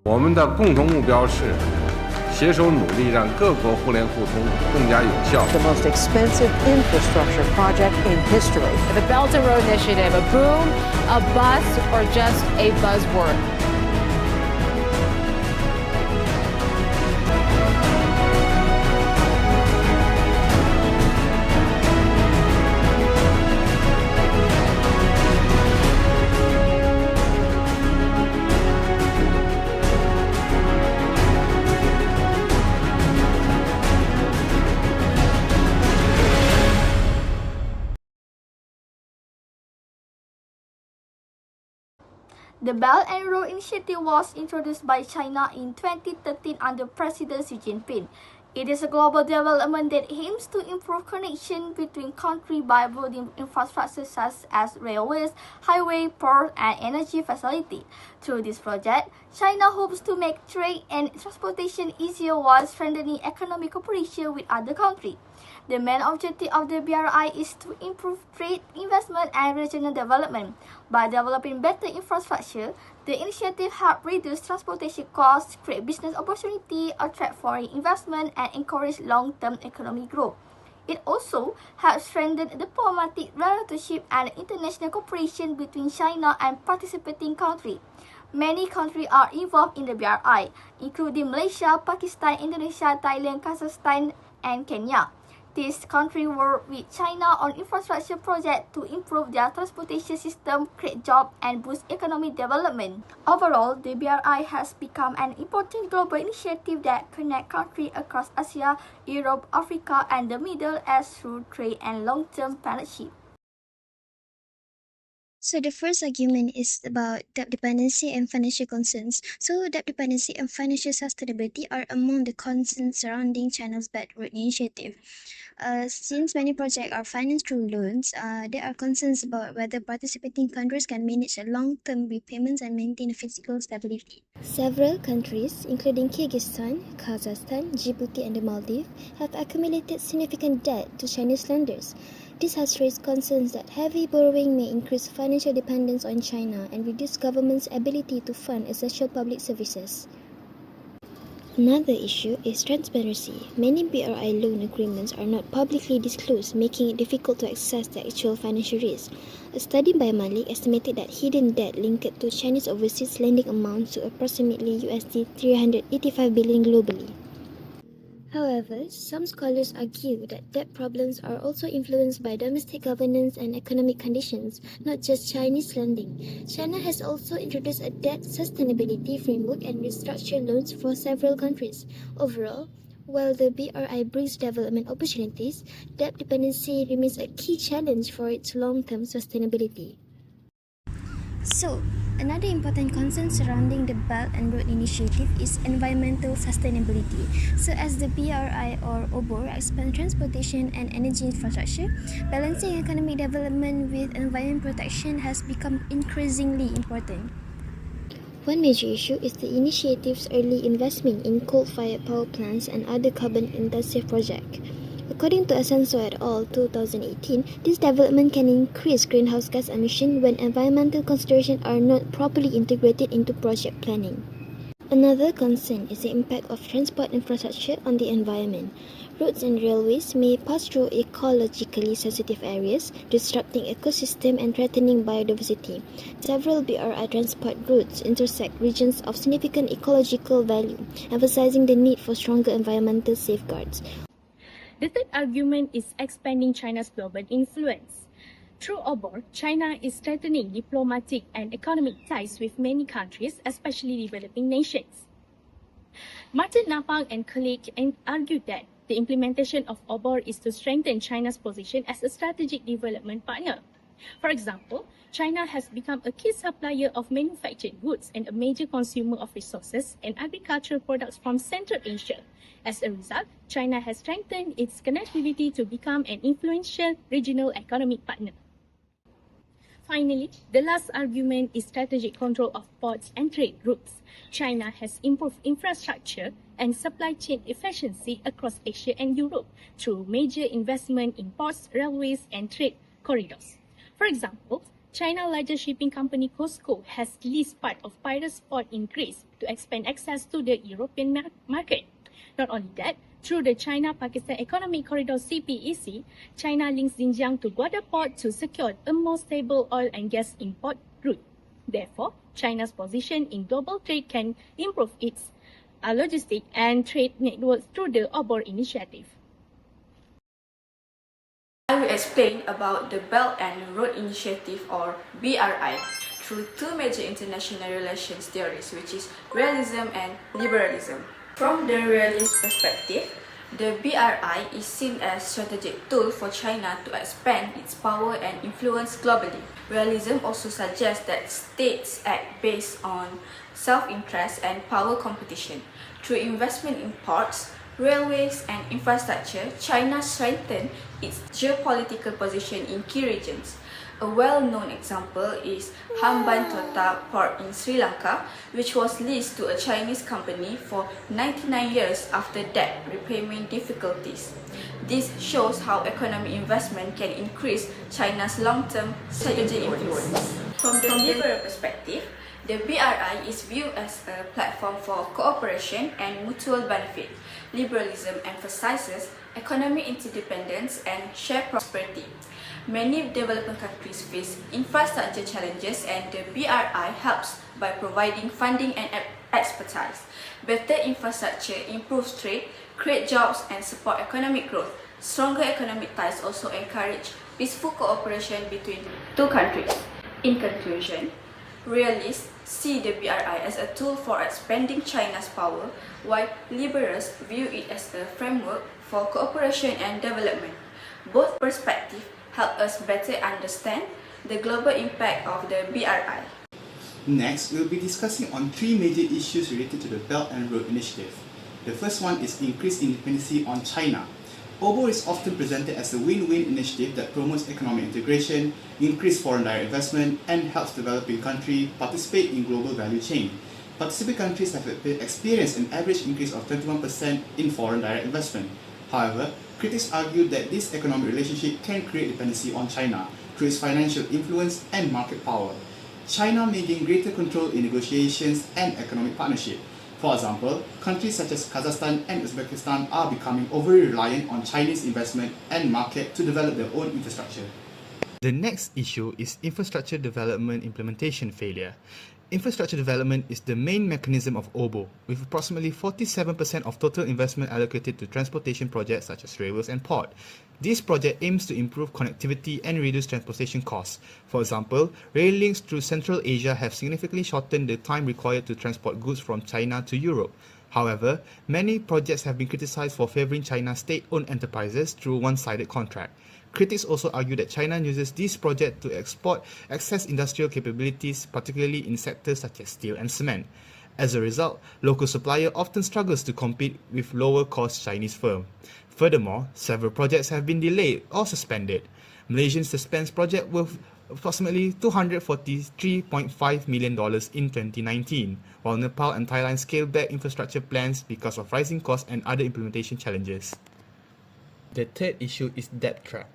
我们的共同目标是携手努力，让各国互联互通更加有效。 The most expensive infrastructure project in history. The Belt and Road Initiative, a boom, a bust, or just a buzzword? The Belt and Road Initiative was introduced by China in 2013 under President Xi Jinping. It is a global development that aims to improve connection between countries by building infrastructure such as railways, highway, ports, and energy facilities. Through this project, China hopes to make trade and transportation easier while strengthening economic cooperation with other countries. The main objective of the BRI is to improve trade, investment, and regional development. By developing better infrastructure, the initiative helps reduce transportation costs, create business opportunities, attract foreign investment, and encourage long-term economic growth. It also helps strengthen diplomatic relationship and international cooperation between China and participating countries. Many countries are involved in the BRI, including Malaysia, Pakistan, Indonesia, Thailand, Kazakhstan, and Kenya. These countries work with China on infrastructure projects to improve their transportation system, create jobs, and boost economic development. Overall, the BRI has become an important global initiative that connects countries across Asia, Europe, Africa, and the Middle East through trade and long-term partnership. So the first argument is about debt dependency and financial concerns. So debt dependency and financial sustainability are among the concerns surrounding China's Belt and Road Initiative. Since many projects are financed through loans, there are concerns about whether participating countries can manage long-term repayments and maintain fiscal stability. Several countries, including Kyrgyzstan, Kazakhstan, Djibouti, and the Maldives, have accumulated significant debt to Chinese lenders. This has raised concerns that heavy borrowing may increase financial dependence on China and reduce government's ability to fund essential public services. Another issue is transparency. Many BRI loan agreements are not publicly disclosed, making it difficult to assess the actual financial risk. A study by Malik estimated that hidden debt linked to Chinese overseas lending amounts to approximately USD 385 billion globally. However, some scholars argue that debt problems are also influenced by domestic governance and economic conditions, not just Chinese lending. China has also introduced a debt sustainability framework and restructured loans for several countries. Overall, while the BRI brings development opportunities, debt dependency remains a key challenge for its long-term sustainability. So, another important concern surrounding the Belt and Road Initiative is environmental sustainability. So, as the BRI or Obor expands transportation and energy infrastructure, balancing economic development with environment protection has become increasingly important. One major issue is the initiative's early investment in coal-fired power plants and other carbon-intensive projects. According to Asenso et al. 2018, this development can increase greenhouse gas emissions when environmental considerations are not properly integrated into project planning. Another concern is the impact of transport infrastructure on the environment. Roads and railways may pass through ecologically sensitive areas, disrupting ecosystem and threatening biodiversity. Several BRI transport routes intersect regions of significant ecological value, emphasizing the need for stronger environmental safeguards. The third argument is expanding China's global influence. Through Obor, China is strengthening diplomatic and economic ties with many countries, especially developing nations. Martin Napang and colleagues argued that the implementation of Obor is to strengthen China's position as a strategic development partner. For example, China has become a key supplier of manufactured goods and a major consumer of resources and agricultural products from Central Asia. As a result, China has strengthened its connectivity to become an influential regional economic partner. Finally, the last argument is strategic control of ports and trade routes. China has improved infrastructure and supply chain efficiency across Asia and Europe through major investment in ports, railways, and trade corridors. For example, China's largest shipping company COSCO has leased part of Pirates Port in Greece to expand access to the European market. Not only that, through the China-Pakistan Economic Corridor CPEC, China links Xinjiang to Guadalajara port to secure a more stable oil and gas import route. Therefore, China's position in global trade can improve its logistic and trade networks through the Obor initiative. I will explain about the Belt and Road Initiative, or BRI, through two major international relations theories, which is realism and liberalism. From the realist perspective, the BRI is seen as a strategic tool for China to expand its power and influence globally. Realism also suggests that states act based on self-interest and power competition. Through investment in ports, railways and infrastructure, China strengthened its geopolitical position in key regions. A well-known example is Hambantota Port in Sri Lanka, which was leased to a Chinese company for 99 years after debt repayment difficulties. This shows how economic investment can increase China's long-term strategic influence. From the liberal perspective, the BRI is viewed as a platform for cooperation and mutual benefit. Liberalism emphasizes economic interdependence and shared prosperity. Many developing countries face infrastructure challenges, and the BRI helps by providing funding and expertise. Better infrastructure improves trade, create jobs, and support economic growth. Stronger economic ties also encourage peaceful cooperation between two countries. In conclusion, realists see the BRI as a tool for expanding China's power, while liberals view it as a framework for cooperation and development. Both perspectives help us better understand the global impact of the BRI. Next, we'll be discussing on three major issues related to the Belt and Road Initiative. The first one is increased dependency on China. Obor is often presented as a win-win initiative that promotes economic integration, increased foreign direct investment, and helps developing countries participate in global value chain. Participating countries have experienced an average increase of 21% in foreign direct investment. However, critics argue that this economic relationship can create dependency on China through its financial influence and market power. China may gain greater control in negotiations and economic partnership. For example, countries such as Kazakhstan and Uzbekistan are becoming overly reliant on Chinese investment and market to develop their own infrastructure. The next issue is infrastructure development implementation failure. Infrastructure development is the main mechanism of Obor, with approximately 47% of total investment allocated to transportation projects such as railways and port. This project aims to improve connectivity and reduce transportation costs. For example, rail links through Central Asia have significantly shortened the time required to transport goods from China to Europe. However, many projects have been criticized for favoring China's state-owned enterprises through one-sided contract. Critics also argue that China uses this project to export excess industrial capabilities, particularly in sectors such as steel and cement. As a result, local supplier often struggles to compete with lower-cost Chinese firms. Furthermore, several projects have been delayed or suspended. Malaysian suspense project worth approximately $243.5 million in 2019, while Nepal and Thailand scaled back infrastructure plans because of rising costs and other implementation challenges. The third issue is debt trap.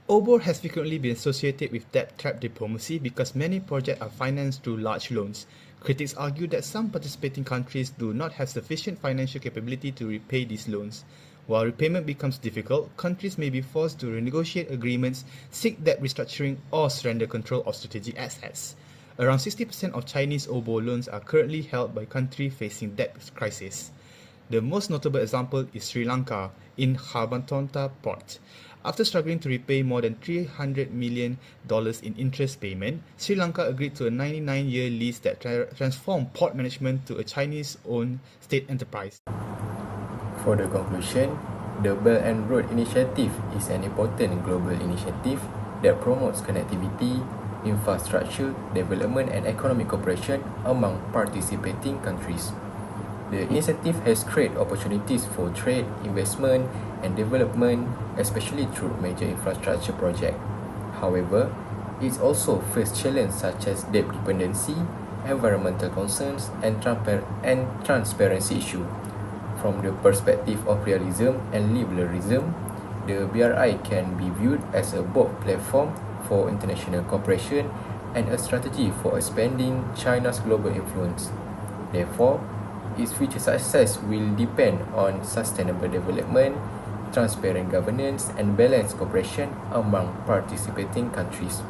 Obor has frequently been associated with debt trap diplomacy because many projects are financed through large loans. Critics argue that some participating countries do not have sufficient financial capability to repay these loans. While repayment becomes difficult, countries may be forced to renegotiate agreements, seek debt restructuring, or surrender control of strategic assets. Around 60% of Chinese Obor loans are currently held by countries facing debt crisis. The most notable example is Sri Lanka in Hambantota Port. After struggling to repay more than $300 million in interest payment, Sri Lanka agreed to a 99-year lease that transformed port management to a Chinese-owned state enterprise. For the conclusion, the Belt and Road Initiative is an important global initiative that promotes connectivity, infrastructure, development and economic cooperation among participating countries. The initiative has created opportunities for trade, investment and development, especially through major infrastructure projects. However, it also faces challenges such as debt dependency, environmental concerns and transparency issues. From the perspective of realism and liberalism, the BRI can be viewed as a both platform for international cooperation and a strategy for expanding China's global influence. Therefore, its future success will depend on sustainable development, transparent governance, and balanced cooperation among participating countries.